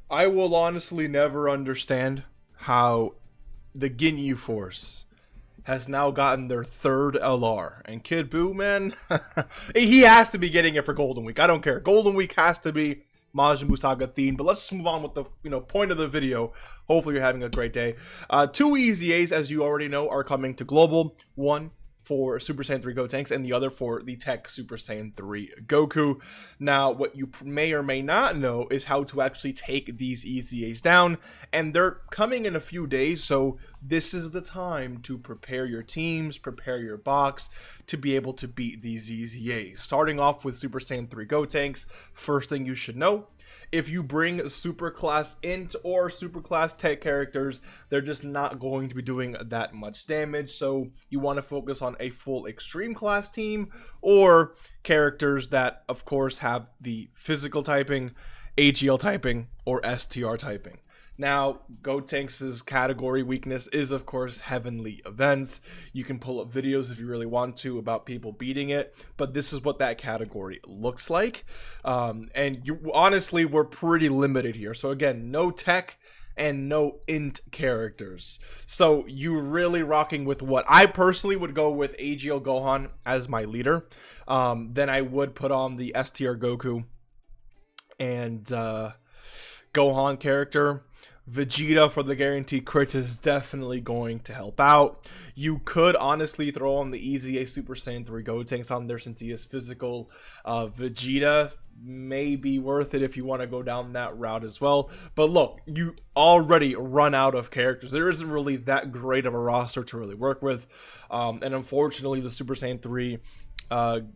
I will honestly never understand how the Ginyu Force has now gotten their third LR. And Kid Buu, man, he has to be getting it for Golden Week. I don't care. Golden Week has to be Majin Buu Saga themed. But let's just move on with the point of the video. Hopefully you're having a great day. Two EZAs, as you already know, are coming to Global. One for Super Saiyan 3 Gotenks and the other for the Tech Super Saiyan 3 Goku. Now, what you may or may not know is how to actually take these EZAs down, and they're coming in a few days, so this is the time to prepare your teams, prepare your box to be able to beat these EZAs. Starting off with Super Saiyan 3 Gotenks, first thing you should know, if you bring super class int or super class tech characters, they're just not going to be doing that much damage. So you want to focus on a full extreme class team or characters that of course have the physical typing, AGL typing, or STR typing. Now, Gotenks' category weakness is, of course, heavenly events. You can pull up videos if you really want to about people beating it, but this is what that category looks like. And honestly, we're pretty limited here. So again, no tech and no int characters. So you're really rocking with what I personally would go with AGL Gohan as my leader. Then I would put on the STR Goku and Gohan character. Vegeta for the guaranteed crit is definitely going to help out. You could honestly throw on the EZA Super Saiyan 3 Gotenks on there since he is physical. Vegeta may be worth it if you want to go down that route as well. But look, you already run out of characters. There isn't really that great of a roster to really work with. And unfortunately, the Super Saiyan 3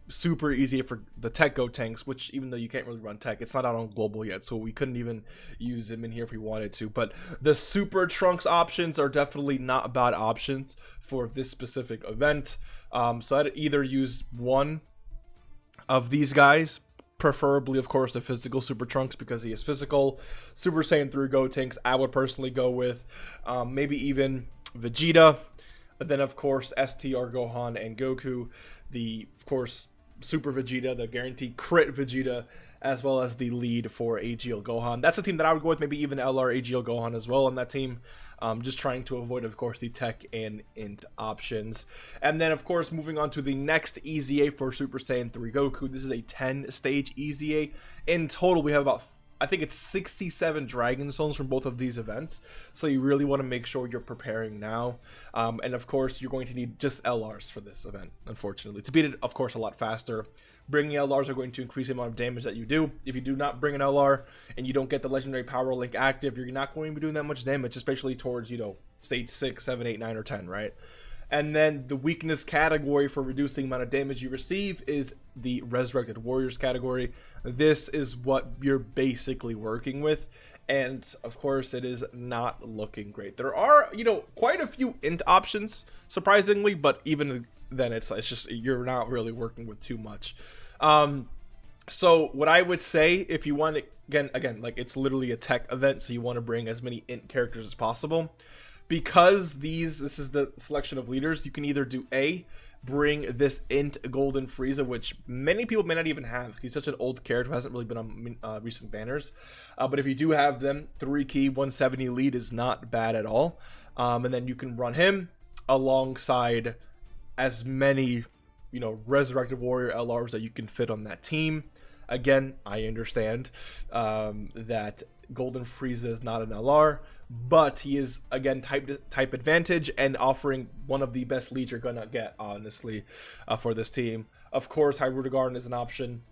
super easy for the tech Gotenks, which even though you can't really run tech, it's not out on global yet, so we couldn't even use him in here if we wanted to. But the super trunks options are definitely not bad options for this specific event. So I'd either use one of these guys, preferably of course the physical super trunks because he is physical. Super Saiyan 3 Gotenks I would personally go with, maybe even Vegeta. But then, of course, STR Gohan and Goku, the, of course, Super Vegeta, the guaranteed crit Vegeta, as well as the lead for AGL Gohan. That's a team that I would go with, maybe even LR AGL Gohan as well on that team. Just trying to avoid, of course, the tech and int options. And then, of course, moving on to the next EZA for Super Saiyan 3 Goku. This is a 10-stage EZA. In total, we have about, I think it's 67 Dragon Stones from both of these events. So you really want to make sure you're preparing now. And of course, you're going to need just LRs for this event, unfortunately. To beat it, of course, a lot faster. Bringing LRs are going to increase the amount of damage that you do. If you do not bring an LR and you don't get the Legendary Power Link active, you're not going to be doing that much damage, especially towards, stage 6, 7, 8, 9, or 10, right? And then the weakness category for reducing the amount of damage you receive is the Resurrected Warriors category. This is what you're basically working with. And of course, it is not looking great. There are, quite a few int options, surprisingly, but even then it's just, you're not really working with too much. So what I would say, if you want to, again, like it's literally a tech event, so you want to bring as many int characters as possible. Because this is the selection of leaders, you can either do bring this int Golden Frieza, which many people may not even have. He's such an old character who hasn't really been on recent banners. But if you do have them, 3-key 170 lead is not bad at all. And then you can run him alongside as many, Resurrected Warrior LRs that you can fit on that team. Again, I understand that Golden Frieza is not an LR, but he is, again, type advantage and offering one of the best leads you're gonna get, honestly, for this team. Of course, Hyrule Garden is an option.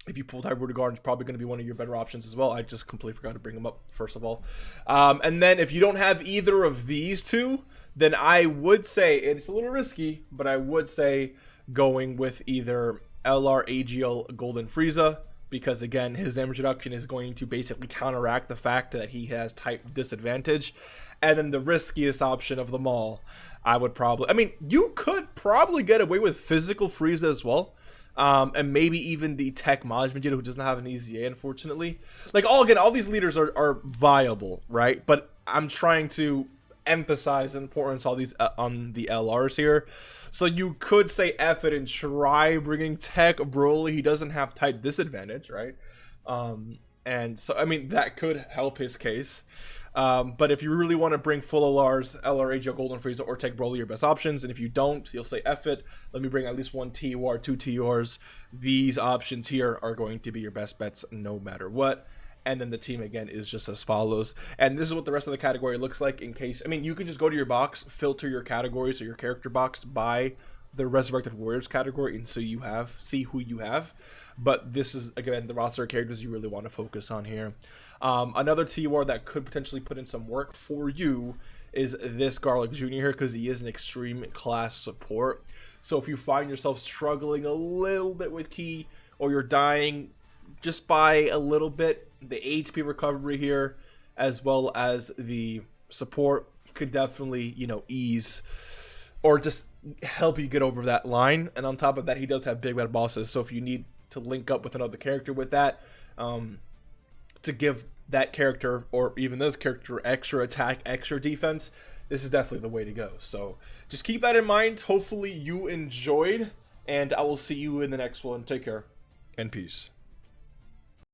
If you pulled Hyrule Garden, it's probably going to be one of your better options as well. I just completely forgot to bring him up, first of all. And then if you don't have either of these two, then I would say, it's a little risky, but I would say going with either LR AGL Golden Frieza, because again, his damage reduction is going to basically counteract the fact that he has type disadvantage. And then the riskiest option of them all, you could probably get away with physical Frieza as well. And maybe even the tech Majin Vegeta, who doesn't have an EZA, unfortunately. Like, all these leaders are viable, right? But I'm trying to emphasize the importance of all these on the LRs here. So you could say F it and try bringing tech Broly. He doesn't have type disadvantage, right? And so, I mean, that could help his case. But if you really want to bring full LRs, LR AGL Golden Frieza or Tech Broly, your best options. And if you don't, you'll say, F it, let me bring at least one TUR, two TURs. These options here are going to be your best bets no matter what. And then the team, again, is just as follows. And this is what the rest of the category looks like in case... I mean, you can just go to your box, filter your categories or your character box by the Resurrected Warriors category, and so you see who you have. But this is, again, the roster of characters you really want to focus on here. Another TUR that could potentially put in some work for you is this Garlic Jr. here, because he is an extreme class support. So if you find yourself struggling a little bit with Ki, or you're dying just by a little bit, the HP recovery here, as well as the support, could definitely, you know, ease or just help you get over that line. And on top of that, he does have big bad bosses, so if you need to link up with another character with that, to give that character or even this character extra attack, extra defense, this is definitely the way to go. So just keep that in mind. Hopefully you enjoyed, and I will see you in the next one. Take care and peace.